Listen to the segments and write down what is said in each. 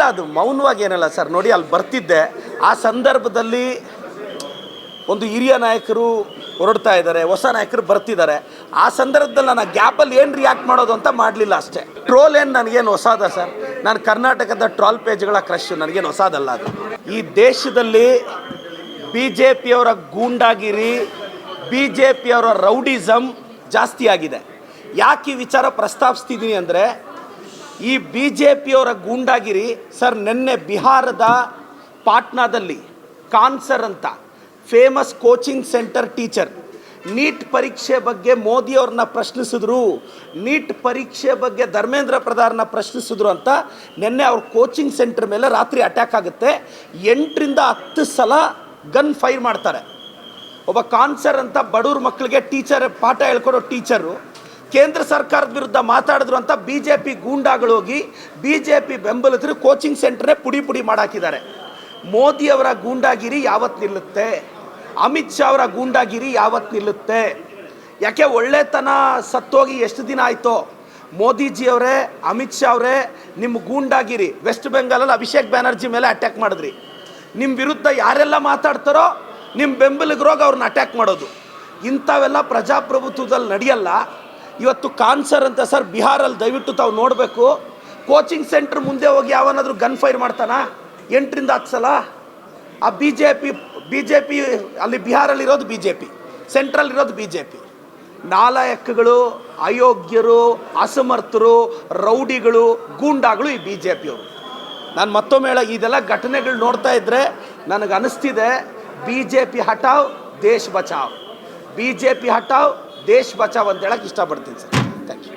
ಅದು ಮೌನವಾಗಿ ಏನಲ್ಲ ಸರ್. ನೋಡಿ, ಅಲ್ಲಿ ಬರ್ತಿದ್ದೆ, ಆ ಸಂದರ್ಭದಲ್ಲಿ ಒಂದು ಹಿರಿಯ ನಾಯಕರು ಹೊರಡ್ತಾ ಇದ್ದಾರೆ, ಹೊಸ ನಾಯಕರು ಬರ್ತಿದ್ದಾರೆ. ಆ ಸಂದರ್ಭದಲ್ಲಿ ನಾನು ಆ ಗ್ಯಾಪಲ್ಲಿ ಏನು ರಿಯಾಕ್ಟ್ ಮಾಡೋದು ಅಂತ ಮಾಡಲಿಲ್ಲ ಅಷ್ಟೇ. ಟ್ರೋಲ್ ಏನು ನನಗೇನು ಹೊಸದ ಸರ್? ನಾನು ಕರ್ನಾಟಕದ ಟ್ರಾಲ್ ಪೇಜ್ಗಳ ಕ್ರಶ್, ನನಗೇನು ಹೊಸದಲ್ಲ ಅದು. ಈ ದೇಶದಲ್ಲಿ ಬಿ ಜೆ ಪಿಯವರ ಗೂಂಡಾಗಿರಿ, ಬಿ ಜೆ ಪಿಯವರ ರೌಡಿಸಮ್ ಜಾಸ್ತಿ ಆಗಿದೆ. ಯಾಕೆ ಈ ವಿಚಾರ ಪ್ರಸ್ತಾಪಿಸ್ತಿದ್ದೀನಿ ಅಂದರೆ, ಈ ಬಿ ಜೆ ಪಿಯವರ ಗೂಂಡಾಗಿರಿ ಸರ್, ನಿನ್ನೆ ಬಿಹಾರದ ಪಾಟ್ನಾದಲ್ಲಿ ಕಾನ್ಸರ್ ಅಂತ famous coaching centre teacher NEET ಪರೀಕ್ಷೆ ಬಗ್ಗೆ ಮೋದಿಯವ್ರನ್ನ ಪ್ರಶ್ನಿಸಿದ್ರು, ನೀಟ್ ಪರೀಕ್ಷೆ ಬಗ್ಗೆ ಧರ್ಮೇಂದ್ರ ಪ್ರಧಾನನ ಪ್ರಶ್ನಿಸಿದ್ರು ಅಂತ ನಿನ್ನೆ ಅವ್ರ ಕೋಚಿಂಗ್ ಸೆಂಟರ್ ಮೇಲೆ ರಾತ್ರಿ ಅಟ್ಯಾಕ್ ಆಗುತ್ತೆ. 8ರಿಂದ 10 ಸಲ ಗನ್ ಫೈರ್ ಮಾಡ್ತಾರೆ. ಒಬ್ಬ ಕಾನ್ಸರ್ ಅಂತ ಬಡವ್ರ ಮಕ್ಕಳಿಗೆ ಟೀಚರ್ ಪಾಠ ಹೇಳ್ಕೊಡೋ ಟೀಚರು ಕೇಂದ್ರ ಸರ್ಕಾರದ ವಿರುದ್ಧ ಮಾತಾಡಿದ್ರು ಅಂತ ಬಿ ಜೆ ಪಿ ಗೂಂಡಾಗಳು ಹೋಗಿ ಬಿ ಜೆ ಪಿ ಬೆಂಬಲಿತರು ಕೋಚಿಂಗ್ ಸೆಂಟ್ರೇ ಪುಡಿ ಪುಡಿ ಮಾಡಾಕಿದ್ದಾರೆ. ಮೋದಿಯವರ ಗೂಂಡಾಗಿರಿ ಯಾವತ್ತು ನಿಲ್ಲುತ್ತೆ? ಅಮಿತ್ ಶಾ ಅವರ ಗೂಂಡಾಗಿರಿ ಯಾವತ್ತು ನಿಲ್ಲುತ್ತೆ? ಯಾಕೆ ಒಳ್ಳೆತನ ಸತ್ತೋಗಿ ಎಷ್ಟು ದಿನ ಆಯಿತೋ? ಮೋದಿಜಿಯವರೇ, ಅಮಿತ್ ಶಾ ಅವರೇ, ನಿಮ್ಮ ಗೂಂಡಾಗಿರಿ ವೆಸ್ಟ್ ಬೆಂಗಾಲಲ್ಲಿ ಅಭಿಷೇಕ್ ಬ್ಯಾನರ್ಜಿ ಮೇಲೆ ಅಟ್ಯಾಕ್ ಮಾಡಿದ್ರಿ. ನಿಮ್ಮ ವಿರುದ್ಧ ಯಾರೆಲ್ಲ ಮಾತಾಡ್ತಾರೋ ನಿಮ್ಮ ಬೆಂಬಲಿಗರೋಗಿ ಅವ್ರನ್ನ ಅಟ್ಯಾಕ್ ಮಾಡೋದು. ಇಂಥವೆಲ್ಲ ಪ್ರಜಾಪ್ರಭುತ್ವದಲ್ಲಿ ನಡೆಯಲ್ಲ. ಇವತ್ತು ಕಾನ್ಸರ್ ಅಂತ ಸರ್ ಬಿಹಾರಲ್ಲಿ ದಯವಿಟ್ಟು ತಾವು ನೋಡಬೇಕು. ಕೋಚಿಂಗ್ ಸೆಂಟ್ರ್ ಮುಂದೆ ಹೋಗಿ ಯಾವನಾದರೂ ಗನ್ ಫೈರ್ ಮಾಡ್ತಾನ? 8ರಿಂದ 10 ಸಲ. ಆ ಬಿ ಜೆ ಪಿ ಅಲ್ಲಿ ಬಿಹಾರಲ್ಲಿರೋದು ಬಿ ಜೆ ಪಿ, ಸೆಂಟ್ರಲ್ಲಿರೋದು ಬಿ ಜೆ ಪಿ. ನಾಲಾಯಕಗಳು, ಅಯೋಗ್ಯರು, ಅಸಮರ್ಥರು, ರೌಡಿಗಳು, ಗೂಂಡಾಗಳು ಈ ಬಿ ಜೆ ಪಿಯವರು. ನಾನು ಮತ್ತೊಮ್ಮೆ ಇದೆಲ್ಲ ಘಟನೆಗಳು ನೋಡ್ತಾ ಇದ್ದರೆ ನನಗೆ ಅನಿಸ್ತಿದೆ, ಬಿ ಜೆ ಪಿ ಹಟಾವ್ ದೇಶ್ ಬಚಾವ್, ಬಿ ಜೆ ಪಿ ಹಟಾವ್ ದೇಶ್ ಬಚಾವ್ ಅಂತ ಹೇಳಕ್ಕೆ ಇಷ್ಟಪಡ್ತೀನಿ ಸರ್. Thank you.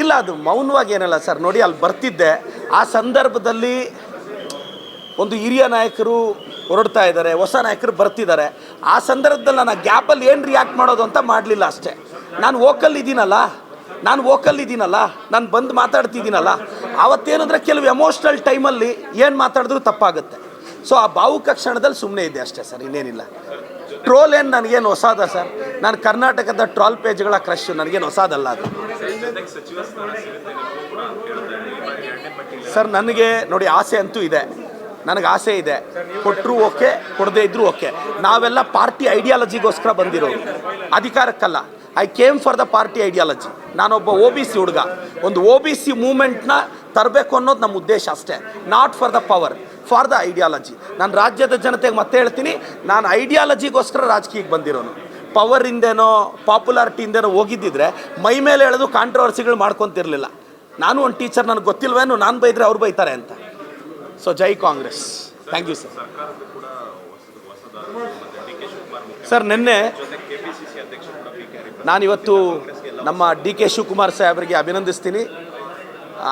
ಇಲ್ಲ, ಅದು ಮೌನವಾಗಿ ಏನಲ್ಲ ಸರ್. ನೋಡಿ, ಅಲ್ಲಿ ಬರ್ತಿದ್ದೆ, ಆ ಸಂದರ್ಭದಲ್ಲಿ ಒಂದು ಹಿರಿಯ ನಾಯಕರು ಹೊರಡ್ತಾ ಇದ್ದಾರೆ, ಹೊಸ ನಾಯಕರು ಬರ್ತಿದ್ದಾರೆ. ಆ ಸಂದರ್ಭದಲ್ಲಿ ನಾನು ಆ ಗ್ಯಾಪಲ್ಲಿ ಏನು ರಿಯಾಕ್ಟ್ ಮಾಡೋದು ಅಂತ ಮಾಡಲಿಲ್ಲ ಅಷ್ಟೇ. ನಾನು ವೋಕಲ್ ಇದ್ದೀನಲ್ಲ, ನಾನು ಬಂದು ಮಾತಾಡ್ತಿದ್ದೀನಲ್ಲ. ಆವತ್ತೇನಂದರೆ ಕೆಲವು ಎಮೋಷ್ನಲ್ ಟೈಮಲ್ಲಿ ಏನು ಮಾತಾಡಿದ್ರೂ ತಪ್ಪಾಗುತ್ತೆ. ಸೊ ಆ ಭಾವುಕ ಕ್ಷಣದಲ್ಲಿ ಸುಮ್ಮನೆ ಇದೆ ಅಷ್ಟೇ ಸರ್, ಇನ್ನೇನಿಲ್ಲ. ಟ್ರೋಲ್ ಏನು ನನಗೇನು ಹೊಸದ ಸರ್? ನಾನು ಕರ್ನಾಟಕದ ಟ್ರಾಲ್ ಪೇಜ್ಗಳ ಕ್ರಶ್, ನನಗೇನು ಹೊಸದಲ್ಲ ಅದು. ಸರ್, ನನಗೆ ನೋಡಿ ಆಸೆ ಅಂತೂ ಇದೆ, ನನಗೆ ಆಸೆ ಇದೆ. ಕೊಟ್ಟರು ಓಕೆ, ಕೊಡದೇ ಇದ್ದರೂ ಓಕೆ. ನಾವೆಲ್ಲ ಪಾರ್ಟಿ ಐಡಿಯಾಲಜಿಗೋಸ್ಕರ ಬಂದಿರೋದು, ಅಧಿಕಾರಕ್ಕಲ್ಲ. I came for the party ideology. ನಾನೊಬ್ಬ ಒ ಬಿ ಸಿ ಹುಡುಗ. ಒಂದು ಒ ಬಿ ಸಿ ಮೂಮೆಂಟ್ನ ತರಬೇಕು ಅನ್ನೋದು ನಮ್ಮ ಉದ್ದೇಶ ಅಷ್ಟೇ. Not for the power, for the ideology. ನಾನು ರಾಜ್ಯದ ಜನತೆಗೆ ಮತ್ತೆ ಹೇಳ್ತೀನಿ, ನಾನು ಐಡಿಯಾಲಜಿಗೋಸ್ಕರ ರಾಜಕೀಯಕ್ಕೆ ಬಂದಿರೋನು. ಪವರಿಂದೇನೋ ಪಾಪ್ಯುಲಾರಿಟಿಯಿಂದೇನೋ ಹೋಗಿದ್ದಿದ್ರೆ ಮೈ ಮೇಲೆ ಹೇಳೋದು ಕಾಂಟ್ರವರ್ಸಿಗಳು ಮಾಡ್ಕೊತಿರ್ಲಿಲ್ಲ. ನಾನು ಒಂದು ಟೀಚರ್, ನನಗೆ ಗೊತ್ತಿಲ್ವೇನು ನಾನು ಬೈದರೆ ಅವ್ರು ಬೈತಾರೆ ಅಂತ. ಸೊ ಜೈ Congress. Thank you sir. Sir, ನಿನ್ನೆ ನಾನಿವತ್ತು ನಮ್ಮ ಡಿ ಕೆ ಶಿವಕುಮಾರ್ ಸಾಹೇಬರಿಗೆ ಅಭಿನಂದಿಸ್ತೀನಿ,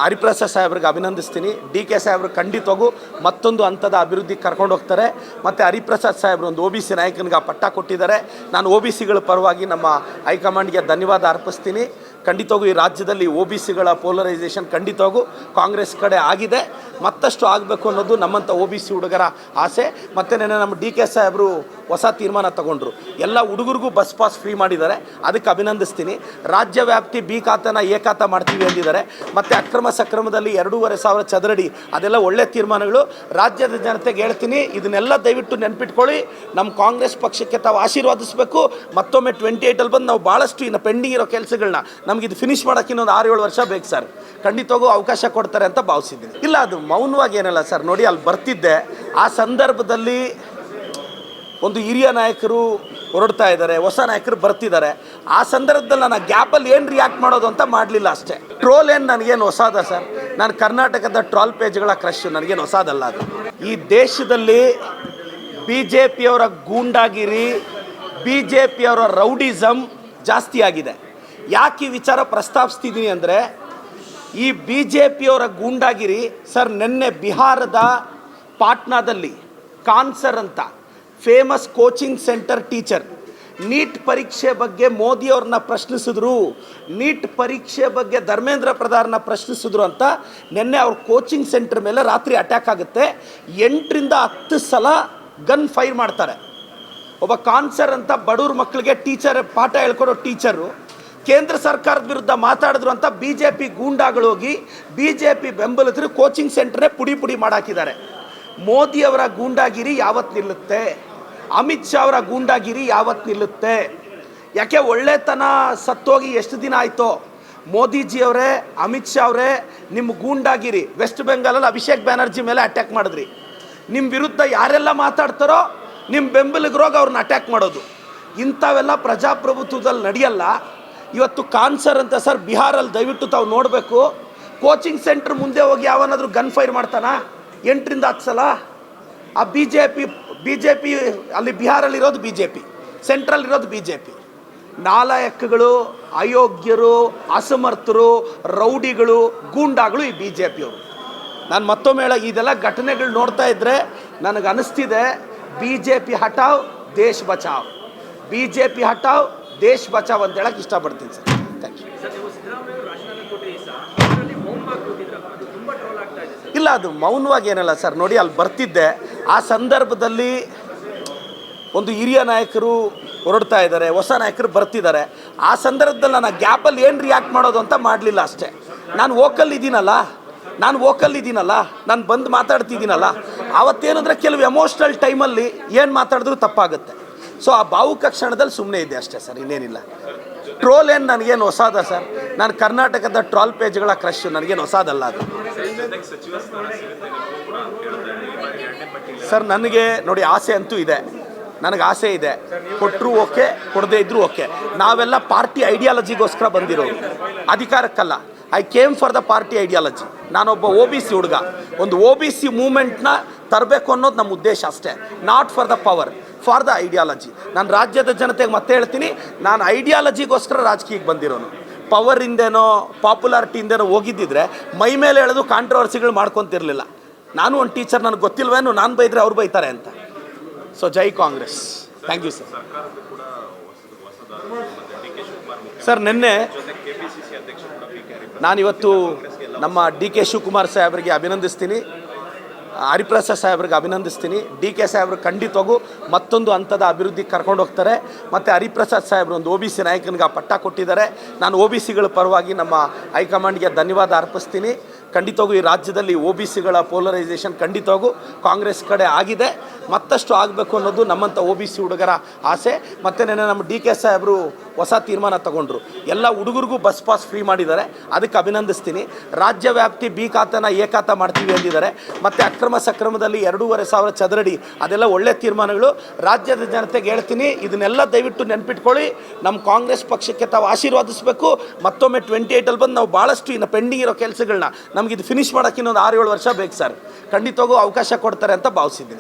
ಹರಿಪ್ರಸಾದ್ ಸಾಹೇಬ್ರಿಗೆ ಅಭಿನಂದಿಸ್ತೀನಿ. ಡಿ ಕೆ ಸಾಹೇಬ್ರು ಖಂಡಿತವಾಗೂ ಮತ್ತೊಂದು ಹಂತದ ಅಭಿವೃದ್ಧಿಗೆ ಕರ್ಕೊಂಡು ಹೋಗ್ತಾರೆ. ಮತ್ತು ಹರಿಪ್ರಸಾದ್ ಸಾಹೇಬ್ರು ಒಂದು ಒ ಬಿ ಸಿ ನಾಯಕನಿಗೆ ಪಟ್ಟ ಕೊಟ್ಟಿದ್ದಾರೆ. ನಾನು ಒ ಬಿ ಸಿಗಳ ಪರವಾಗಿ ನಮ್ಮ ಹೈಕಮಾಂಡ್ಗೆ ಧನ್ಯವಾದ ಅರ್ಪಿಸ್ತೀನಿ. ಖಂಡಿತವಾಗೂ ಈ ರಾಜ್ಯದಲ್ಲಿ ಒ ಬಿ ಸಿಗಳ ಪೋಲರೈಸೇಷನ್ ಖಂಡಿತವಾಗೂ ಕಾಂಗ್ರೆಸ್ ಕಡೆ ಆಗಿದೆ, ಮತ್ತಷ್ಟು ಆಗಬೇಕು ಅನ್ನೋದು ನಮ್ಮಂಥ ಒ ಬಿ ಸಿ ಹುಡುಗರ ಆಸೆ. ಮತ್ತು ನೆನ್ನೆ ನಮ್ಮ ಡಿ ಕೆ ಸಾಹೇಬರು ಹೊಸ ತೀರ್ಮಾನ ತಗೊಂಡ್ರು, ಎಲ್ಲ ಹುಡುಗರಿಗೂ ಬಸ್ ಪಾಸ್ ಫ್ರೀ ಮಾಡಿದ್ದಾರೆ, ಅದಕ್ಕೆ ಅಭಿನಂದಿಸ್ತೀನಿ. ರಾಜ್ಯ ವ್ಯಾಪ್ತಿ ಬಿ ಖಾತೆನ ಎ ಖಾತೆ ಮಾಡ್ತೀವಿ ಅಂದಿದ್ದಾರೆ. ಮತ್ತು ಅಕ್ರಮ ಸಕ್ರಮದಲ್ಲಿ 2,500 ಚದರಡಿ, ಅದೆಲ್ಲ ಒಳ್ಳೆ ತೀರ್ಮಾನಗಳು. ರಾಜ್ಯದ ಜನತೆಗೆ ಹೇಳ್ತೀನಿ, ಇದನ್ನೆಲ್ಲ ದಯವಿಟ್ಟು ನೆನ್ಪಿಟ್ಕೊಳ್ಳಿ. ನಮ್ಮ ಕಾಂಗ್ರೆಸ್ ಪಕ್ಷಕ್ಕೆ ತಾವು ಆಶೀರ್ವಾದಿಸಬೇಕು. ಮತ್ತೊಮ್ಮೆ 28 ಬಂದು ನಾವು ಭಾಳಷ್ಟು ಇನ್ನು ಪೆಂಡಿಂಗ್ ಇರೋ ಕೆಲಸಗಳನ್ನ ನಮಗಿದು ಫಿನಿಷ್ ಮಾಡೋಕ್ಕೆ ಇನ್ನೊಂದು 6-7 ವರ್ಷ ಬೇಕು ಸರ್. ಖಂಡಿತವಾಗೂ ಅವಕಾಶ ಕೊಡ್ತಾರೆ ಅಂತ ಭಾವಿಸಿದ್ದೀನಿ. ಇಲ್ಲ, ಅದು ಮೌನವಾಗಿ ಏನಲ್ಲ ಸರ್. ನೋಡಿ, ಅಲ್ಲಿ ಬರ್ತಿದ್ದೆ, ಆ ಸಂದರ್ಭದಲ್ಲಿ ಒಂದು ಹಿರಿಯ ನಾಯಕರು ಹೊರಡ್ತಾ ಇದ್ದಾರೆ, ಹೊಸ ನಾಯಕರು ಬರ್ತಿದ್ದಾರೆ. ಆ ಸಂದರ್ಭದಲ್ಲಿ ನಾನು ಆ ಗ್ಯಾಪಲ್ಲಿ ಏನು ರಿಯಾಕ್ಟ್ ಮಾಡೋದು ಅಂತ ಮಾಡಲಿಲ್ಲ ಅಷ್ಟೇ. ಟ್ರೋಲ್ ಏನು ನನಗೇನು ಹೊಸದ ಸರ್? ನಾನು ಕರ್ನಾಟಕದ ಟ್ರಾಲ್ ಪೇಜ್ಗಳ ಕ್ರಶ್, ನನಗೇನು ಹೊಸದಲ್ಲ ಅದು. ಈ ದೇಶದಲ್ಲಿ ಬಿ ಜೆ ಪಿಯವರ ಗೂಂಡಾಗಿರಿ, ಬಿ ಜೆ ಪಿಯವರ ರೌಡಿಸಮ್ ಜಾಸ್ತಿ ಆಗಿದೆ. ಯಾಕೆ ಈ ವಿಚಾರ ಪ್ರಸ್ತಾಪಿಸ್ತಿದ್ದೀನಿ ಅಂದರೆ, ಈ ಬಿ ಜೆ ಪಿಯವರ ಗೂಂಡಾಗಿರಿ ಸರ್, ನಿನ್ನೆ ಬಿಹಾರದ ಪಾಟ್ನಾದಲ್ಲಿ ಕಾನ್ಸರ್ ಅಂತ famous coaching centre teacher NEET ಪರೀಕ್ಷೆ ಬಗ್ಗೆ ಮೋದಿಯವ್ರನ್ನ ಪ್ರಶ್ನಿಸಿದ್ರು, ನೀಟ್ ಪರೀಕ್ಷೆ ಬಗ್ಗೆ ಧರ್ಮೇಂದ್ರ ಪ್ರಧಾನನ ಪ್ರಶ್ನಿಸಿದ್ರು ಅಂತ ನಿನ್ನೆ ಅವ್ರ ಕೋಚಿಂಗ್ ಸೆಂಟರ್ ಮೇಲೆ ರಾತ್ರಿ ಅಟ್ಯಾಕ್ ಆಗುತ್ತೆ. 8ರಿಂದ 10 ಸಲ ಗನ್ ಫೈರ್ ಮಾಡ್ತಾರೆ. ಒಬ್ಬ ಕಾನ್ಸರ್ ಅಂತ ಬಡವ್ರ ಮಕ್ಕಳಿಗೆ ಟೀಚರ್ ಪಾಠ ಹೇಳ್ಕೊಡೋ ಟೀಚರು ಕೇಂದ್ರ ಸರ್ಕಾರದ ವಿರುದ್ಧ ಮಾತಾಡಿದ್ರು ಅಂತ ಬಿ ಜೆ ಪಿ ಗೂಂಡಾಗಳು ಹೋಗಿ ಬಿ ಜೆ ಪಿ ಬೆಂಬಲಿತರು ಕೋಚಿಂಗ್ ಸೆಂಟರ್ನೇ ಪುಡಿ ಮಾಡಾಕಿದ್ದಾರೆ. ಮೋದಿಯವರ ಗೂಂಡಾಗಿರಿ ಯಾವತ್ತು ನಿಲ್ಲುತ್ತೆ? ಅಮಿತ್ ಶಾ ಅವರ ಗೂಂಡಾಗಿರಿ ಯಾವತ್ತು ನಿಲ್ಲುತ್ತೆ? ಯಾಕೆ ಒಳ್ಳೆತನ ಸತ್ತೋಗಿ ಎಷ್ಟು ದಿನ ಆಯಿತೋ? ಮೋದಿಜಿಯವರೇ, ಅಮಿತ್ ಶಾ ಅವರೇ, ನಿಮ್ಮ ಗೂಂಡಾಗಿರಿ ವೆಸ್ಟ್ ಬೆಂಗಾಲಲ್ಲಿ ಅಭಿಷೇಕ್ ಬ್ಯಾನರ್ಜಿ ಮೇಲೆ ಅಟ್ಯಾಕ್ ಮಾಡಿದ್ರಿ. ನಿಮ್ಮ ವಿರುದ್ಧ ಯಾರೆಲ್ಲ ಮಾತಾಡ್ತಾರೋ ನಿಮ್ಮ ಬೆಂಬಲಿಗರೋಗಿ ಅವ್ರನ್ನ ಅಟ್ಯಾಕ್ ಮಾಡೋದು. ಇಂಥವೆಲ್ಲ ಪ್ರಜಾಪ್ರಭುತ್ವದಲ್ಲಿ ನಡೆಯಲ್ಲ. ಇವತ್ತು ಕಾನ್ಸರ್ ಅಂತ ಸರ್ ಬಿಹಾರಲ್ಲಿ ದಯವಿಟ್ಟು ತಾವು ನೋಡಬೇಕು. ಕೋಚಿಂಗ್ ಸೆಂಟ್ರ್ ಮುಂದೆ ಹೋಗಿ ಯಾವನಾದರೂ ಗನ್ ಫೈರ್ ಮಾಡ್ತಾನ 8ರಿಂದ 10 ಸಲ? ಆ ಬಿ ಜೆ ಪಿ ಅಲ್ಲಿ ಬಿಹಾರಲ್ಲಿರೋದು ಬಿ ಜೆ ಪಿ, ಸೆಂಟ್ರಲ್ಲಿರೋದು ಬಿ ಜೆ ಪಿ. ನಾಲಾಯಕಗಳು, ಅಯೋಗ್ಯರು, ಅಸಮರ್ಥರು, ರೌಡಿಗಳು, ಗೂಂಡಾಗಳು ಈ ಬಿ ಜೆ ಪಿಯವರು. ನಾನು ಮತ್ತೊಮ್ಮೆ ಇದೆಲ್ಲ ಘಟನೆಗಳು ನೋಡ್ತಾ ಇದ್ದರೆ ನನಗೆ ಅನಿಸ್ತಿದೆ, ಬಿ ಜೆ ಪಿ ಹಟಾವ್ ದೇಶ್ ಬಚಾವ್, ಬಿ ಜೆ ಪಿ ಹಟಾವ್ ದೇಶ್ ಬಚಾವ್ ಅಂತ ಹೇಳಕ್ಕೆ ಇಷ್ಟಪಡ್ತೀನಿ ಸರ್. Thank you. ಇಲ್ಲ, ಅದು ಮೌನವಾಗಿ ಏನಲ್ಲ ಸರ್. ನೋಡಿ, ಅಲ್ಲಿ ಬರ್ತಿದ್ದೆ, ಆ ಸಂದರ್ಭದಲ್ಲಿ ಒಂದು ಹಿರಿಯ ನಾಯಕರು ಹೊರಡ್ತಾ ಇದ್ದಾರೆ, ಹೊಸ ನಾಯಕರು ಬರ್ತಿದ್ದಾರೆ. ಆ ಸಂದರ್ಭದಲ್ಲಿ ನಾನು ಆ ಗ್ಯಾಪಲ್ಲಿ ಏನು ರಿಯಾಕ್ಟ್ ಮಾಡೋದು ಅಂತ ಮಾಡಲಿಲ್ಲ ಅಷ್ಟೇ. ನಾನು ವೋಕಲ್ ಇದ್ದೀನಲ್ಲ, ನಾನು ಬಂದು ಮಾತಾಡ್ತಿದ್ದೀನಲ್ಲ. ಆವತ್ತೇನಂದರೆ ಕೆಲವು ಎಮೋಷ್ನಲ್ ಟೈಮಲ್ಲಿ ಏನು ಮಾತಾಡಿದ್ರೂ ತಪ್ಪಾಗುತ್ತೆ. ಸೊ ಆ ಭಾವುಕ ಕ್ಷಣದಲ್ಲಿ ಸುಮ್ಮನೆ ಇದೆ ಅಷ್ಟೇ ಸರ್, ಇನ್ನೇನಿಲ್ಲ. ಟ್ರೋಲ್ ಏನು ನನಗೇನು ಹೊಸಾದ ಸರ್? ನಾನು ಕರ್ನಾಟಕದ ಟ್ರಾಲ್ ಪೇಜ್ಗಳ ಕ್ರಶ್, ನನಗೇನು ಹೊಸಾದಲ್ಲ ಅದು ಸರ್. ನನಗೆ ನೋಡಿ, ಆಸೆ ಅಂತೂ ಇದೆ, ನನಗೆ ಆಸೆ ಇದೆ. ಕೊಟ್ಟರು ಓಕೆ, ಕೊಡದೇ ಇದ್ದರೂ ಓಕೆ. ನಾವೆಲ್ಲ ಪಾರ್ಟಿ ಐಡಿಯಾಲಜಿಗೋಸ್ಕರ ಬಂದಿರೋದು, ಅಧಿಕಾರಕ್ಕಲ್ಲ. I came for the party ideology. ನಾನೊಬ್ಬ ಒ ಬಿ ಸಿ ಹುಡುಗ. ಒಂದು ಒ ಬಿ ಸಿ ಮೂಮೆಂಟ್ನ ತರಬೇಕು ಅನ್ನೋದು ನಮ್ಮ ಉದ್ದೇಶ ಅಷ್ಟೇ. Not for the power, for the ideology. ನಾನು ರಾಜ್ಯದ ಜನತೆಗೆ ಮತ್ತೆ ಹೇಳ್ತೀನಿ, ನಾನು ಐಡಿಯಾಲಜಿಗೋಸ್ಕರ ರಾಜಕೀಯಕ್ಕೆ ಬಂದಿರೋನು. ಪವರಿಂದೇನೋ ಪಾಪ್ಯುಲಾರಿಟಿಯಿಂದೇನೋ ಹೋಗಿದ್ದಿದ್ರೆ ಮೈ ಮೇಲೆ ಹೇಳೋದು ಕಾಂಟ್ರವರ್ಸಿಗಳು ಮಾಡ್ಕೊತಿರ್ಲಿಲ್ಲ. ನಾನು ಒಂದು ಟೀಚರ್, ನನಗೆ ಗೊತ್ತಿಲ್ವೇನು ನಾನು ಬೈದರೆ ಅವ್ರು ಬೈತಾರೆ ಅಂತ. ಸೊ ಜೈ Congress. Thank you sir. Sir, ನಿನ್ನೆ ನಾನಿವತ್ತು ನಮ್ಮ ಡಿ ಕೆ ಶಿವಕುಮಾರ್ ಸಾಹೇಬರಿಗೆ ಅಭಿನಂದಿಸ್ತೀನಿ, ಹರಿಪ್ರಸಾದ್ ಸಾಹೇಬ್ರಿಗೆ ಅಭಿನಂದಿಸ್ತೀನಿ. ಡಿ ಕೆ ಸಾಹೇಬ್ರು ಖಂಡಿತವಾಗೂ ಮತ್ತೊಂದು ಹಂತದ ಅಭಿವೃದ್ಧಿಗೆ ಕರ್ಕೊಂಡು ಹೋಗ್ತಾರೆ. ಮತ್ತು ಹರಿಪ್ರಸಾದ್ ಸಾಹೇಬ್ರು ಒಂದು ಒ ಬಿ ಸಿ ನಾಯಕನಿಗೆ ಪಟ್ಟ ಕೊಟ್ಟಿದ್ದಾರೆ. ನಾನು ಒ ಬಿ ಸಿಗಳ ಪರವಾಗಿ ನಮ್ಮ ಹೈಕಮಾಂಡ್ಗೆ ಧನ್ಯವಾದ ಅರ್ಪಿಸ್ತೀನಿ. ಖಂಡಿತವಾಗೂ ಈ ರಾಜ್ಯದಲ್ಲಿ ಒ ಬಿ ಸಿಗಳ ಪೋಲರೈಸೇಷನ್ ಖಂಡಿತವಾಗೂ ಕಾಂಗ್ರೆಸ್ ಕಡೆ ಆಗಿದೆ, ಮತ್ತಷ್ಟು ಆಗಬೇಕು ಅನ್ನೋದು ನಮ್ಮಂಥ ಒ ಬಿ ಸಿ ಹುಡುಗರ ಆಸೆ. ಮತ್ತು ನೆನ್ನೆ ನಮ್ಮ ಡಿ ಕೆ ಸಾಹೇಬರು ಹೊಸ ತೀರ್ಮಾನ ತಗೊಂಡ್ರು, ಎಲ್ಲ ಹುಡುಗರಿಗೂ ಬಸ್ ಪಾಸ್ ಫ್ರೀ ಮಾಡಿದ್ದಾರೆ, ಅದಕ್ಕೆ ಅಭಿನಂದಿಸ್ತೀನಿ. ರಾಜ್ಯ ವ್ಯಾಪ್ತಿ ಬಿ ಖಾತೆನ ಎ ಖಾತೆ ಮಾಡ್ತೀವಿ ಅಂದಿದ್ದಾರೆ. ಮತ್ತು ಅಕ್ರಮ ಸಕ್ರಮದಲ್ಲಿ 2,500 ಚದರಡಿ, ಅದೆಲ್ಲ ಒಳ್ಳೆ ತೀರ್ಮಾನಗಳು. ರಾಜ್ಯದ ಜನತೆಗೆ ಹೇಳ್ತೀನಿ, ಇದನ್ನೆಲ್ಲ ದಯವಿಟ್ಟು ನೆನ್ಪಿಟ್ಕೊಳ್ಳಿ. ನಮ್ಮ ಕಾಂಗ್ರೆಸ್ ಪಕ್ಷಕ್ಕೆ ತಾವು ಆಶೀರ್ವಾದಿಸಬೇಕು. ಮತ್ತೊಮ್ಮೆ 28ಅಲ್ಲಿ ಬಂದು ನಾವು ಭಾಳಷ್ಟು ಇನ್ನು ಪೆಂಡಿಂಗ್ ಇರೋ ಕೆಲಸಗಳನ್ನ ನಮಗಿದು ಫಿನಿಷ್ ಮಾಡೋಕ್ಕೆ ಇನ್ನೊಂದು 6-7 ವರ್ಷ ಬೇಕು ಸರ್. ಖಂಡಿತವಾಗೂ ಅವಕಾಶ ಕೊಡ್ತಾರೆ ಅಂತ ಭಾವಿಸಿದ್ದೀನಿ.